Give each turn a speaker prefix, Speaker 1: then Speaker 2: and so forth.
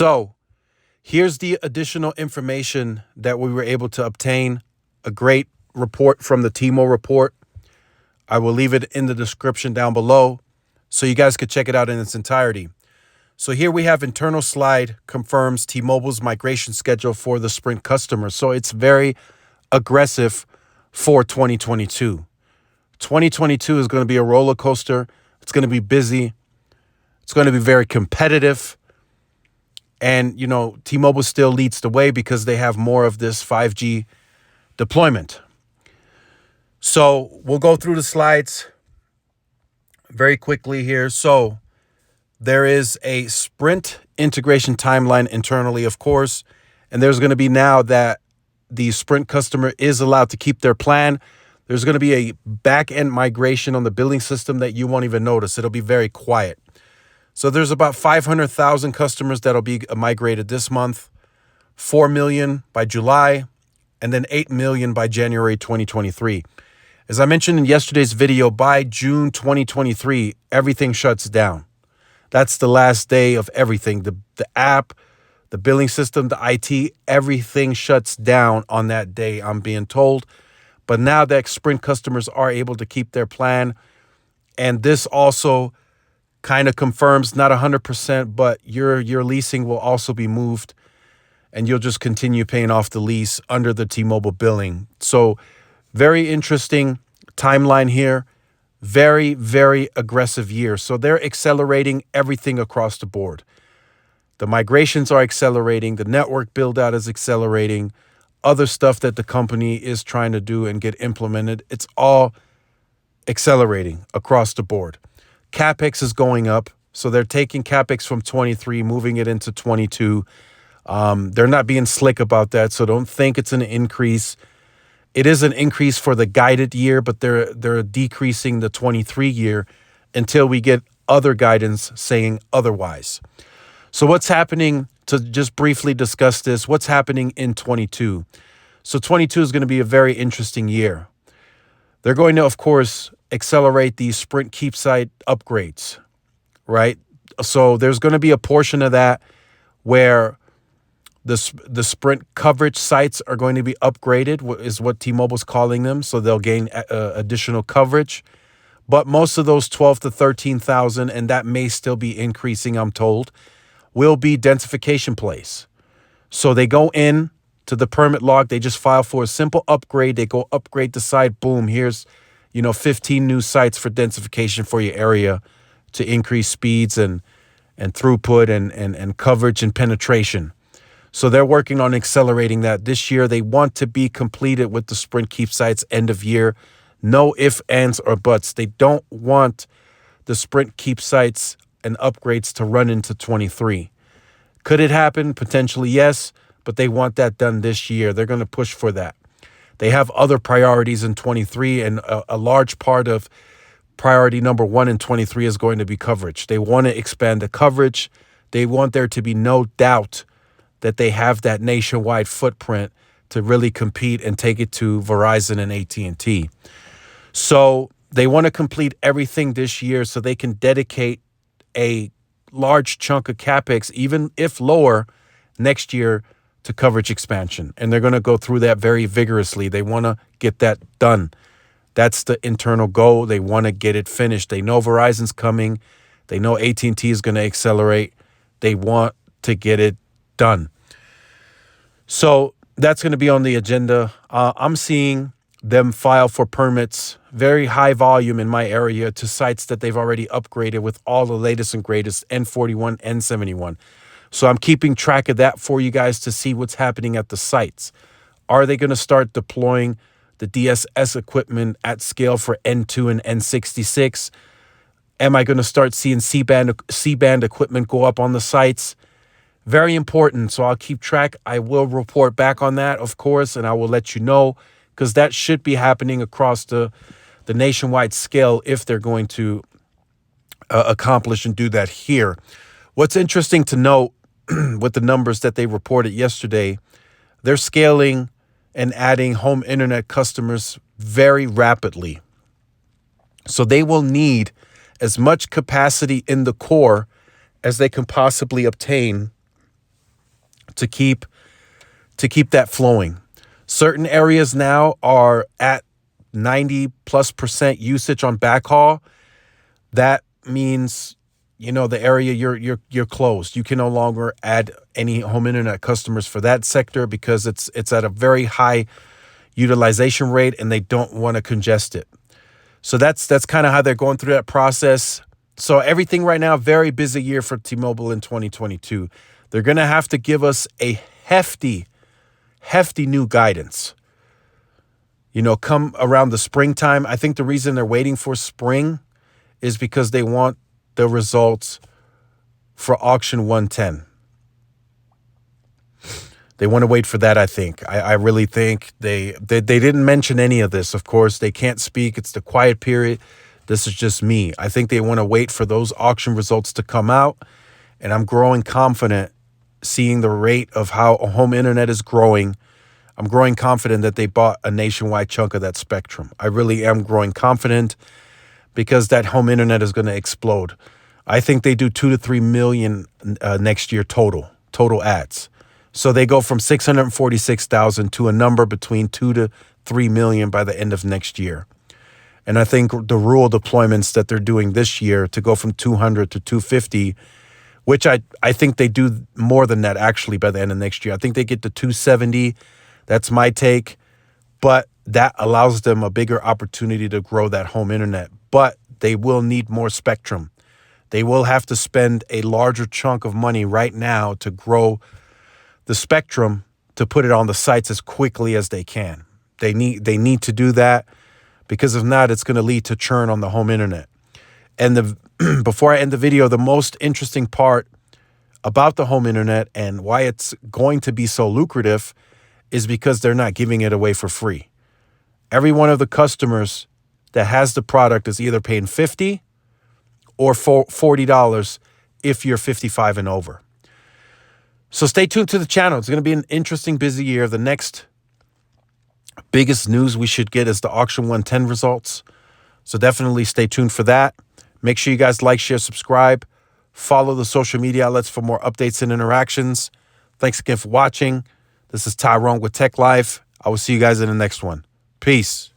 Speaker 1: So here's the additional information that we were able to obtain. A great report from the T-Mo report. I will leave it in the description down below so you guys could check it out in its entirety. So here we have internal slide confirms T-Mobile's migration schedule for the Sprint customers. So it's very aggressive for 2022. 2022 is going to be a roller coaster. It's going to be busy. It's going to be very competitive. And, you know, T-Mobile still leads the way because they have more of this 5G deployment. So we'll go through the slides very quickly here. So there is a Sprint integration timeline internally, of course, and there's going to be now that the Sprint customer is allowed to keep their plan. There's going to be a back-end migration on the billing system that you won't even notice. It'll be very quiet. So there's about 500,000 customers that'll be migrated this month, 4 million by July, and then 8 million by January 2023. As I mentioned in yesterday's video, by June 2023, everything shuts down. That's the last day of everything. The app, the billing system, the IT, everything shuts down on that day, I'm being told. But now that Sprint customers are able to keep their plan, and this also kind of confirms, not 100%, but your leasing will also be moved, and you'll just continue paying off the lease under the T-Mobile billing. So very interesting timeline here. Very, very aggressive year. So they're accelerating everything across the board. The migrations are accelerating. The network build out is accelerating. Other stuff that the company is trying to do and get implemented, it's all accelerating across the board. CapEx is going up. So they're taking CapEx from 23, moving it into 22. They're not being slick about that. So don't think it's an increase. It is an increase for the guided year, but they're decreasing the 23 year until we get other guidance saying otherwise. So what's happening, to just briefly discuss this, what's happening in 22? So 22 is going to be a very interesting year. They're going to, of course, accelerate the Sprint Keep site upgrades, right? So there's going to be a portion of that where the Sprint coverage sites are going to be upgraded, is what T-Mobile's calling them. So they'll gain additional coverage. But most of those 12 to 13,000, and that may still be increasing, I'm told, will be densification plays. So they go in to the permit log. They just file for a simple upgrade. They go upgrade the site. Boom, here's 15 new sites for densification for your area to increase speeds and throughput and coverage and penetration. So they're working on accelerating that this year. They want to be completed with the Sprint Keep sites end of year. No ifs, ands, or buts. They don't want the Sprint Keep sites and upgrades to run into 23. Could it happen? Potentially, yes, but they want that done this year. They're going to push for that. They have other priorities in 23, and a large part of priority number 1 in 23 is going to be coverage. They want to expand the coverage. They want there to be no doubt that they have that nationwide footprint to really compete and take it to Verizon and AT&T. So they want to complete everything this year so they can dedicate a large chunk of CapEx, even if lower, next year to coverage expansion. And they're going to go through that very vigorously. They want to get that done. That's the internal goal. They want to get it finished. They know Verizon's coming. They know AT&T is going to accelerate. They want to get it done. So that's going to be on the agenda. I'm seeing them file for permits, very high volume in my area, to sites that they've already upgraded with all the latest and greatest N41, N71. So I'm keeping track of that for you guys to see what's happening at the sites. Are they going to start deploying the DSS equipment at scale for N2 and N66? Am I going to start seeing C-band equipment go up on the sites? Very important. So I'll keep track. I will report back on that, of course, and I will let you know, because that should be happening across the nationwide scale if they're going to accomplish and do that here. What's interesting to note with the numbers that they reported yesterday, they're scaling and adding home internet customers very rapidly. So they will need as much capacity in the core as they can possibly obtain to keep that flowing. Certain areas now are at 90+% usage on backhaul. That means, the area you're closed. You can no longer add any home internet customers for that sector because it's at a very high utilization rate and they don't want to congest it. So that's kind of how they're going through that process. So everything right now, very busy year for T-Mobile in 2022. They're going to have to give us a hefty new guidance. Come around the springtime. I think the reason they're waiting for spring is because they want the results for auction 110. They want to wait for that, I think. I really think they didn't mention any of this. Of course, they can't speak. It's the quiet period. This is just me. I think they want to wait for those auction results to come out. And I'm growing confident seeing the rate of how home internet is growing. I'm growing confident that they bought a nationwide chunk of that spectrum. I really am growing confident because that home internet is going to explode. I think they do 2 to 3 million next year total ads. So they go from 646,000 to a number between 2 to 3 million by the end of next year. And I think the rural deployments that they're doing this year to go from 200 to 250, which I think they do more than that actually by the end of next year. I think they get to 270. That's my take. But that allows them a bigger opportunity to grow that home internet. But they will need more spectrum. They will have to spend a larger chunk of money right now to grow the spectrum to put it on the sites as quickly as they can. They need to do that because if not, it's going to lead to churn on the home internet. And before I end the video, the most interesting part about the home internet and why it's going to be so lucrative is because they're not giving it away for free. Every one of the customers that has the product is either paying $50 or $40 if you're 55 and over. So stay tuned to the channel. It's going to be an interesting, busy year. The next biggest news we should get is the auction 110 results. So definitely stay tuned for that. Make sure you guys like, share, subscribe. Follow the social media outlets for more updates and interactions. Thanks again for watching. This is Tyrone with Tech Life. I will see you guys in the next one. Peace.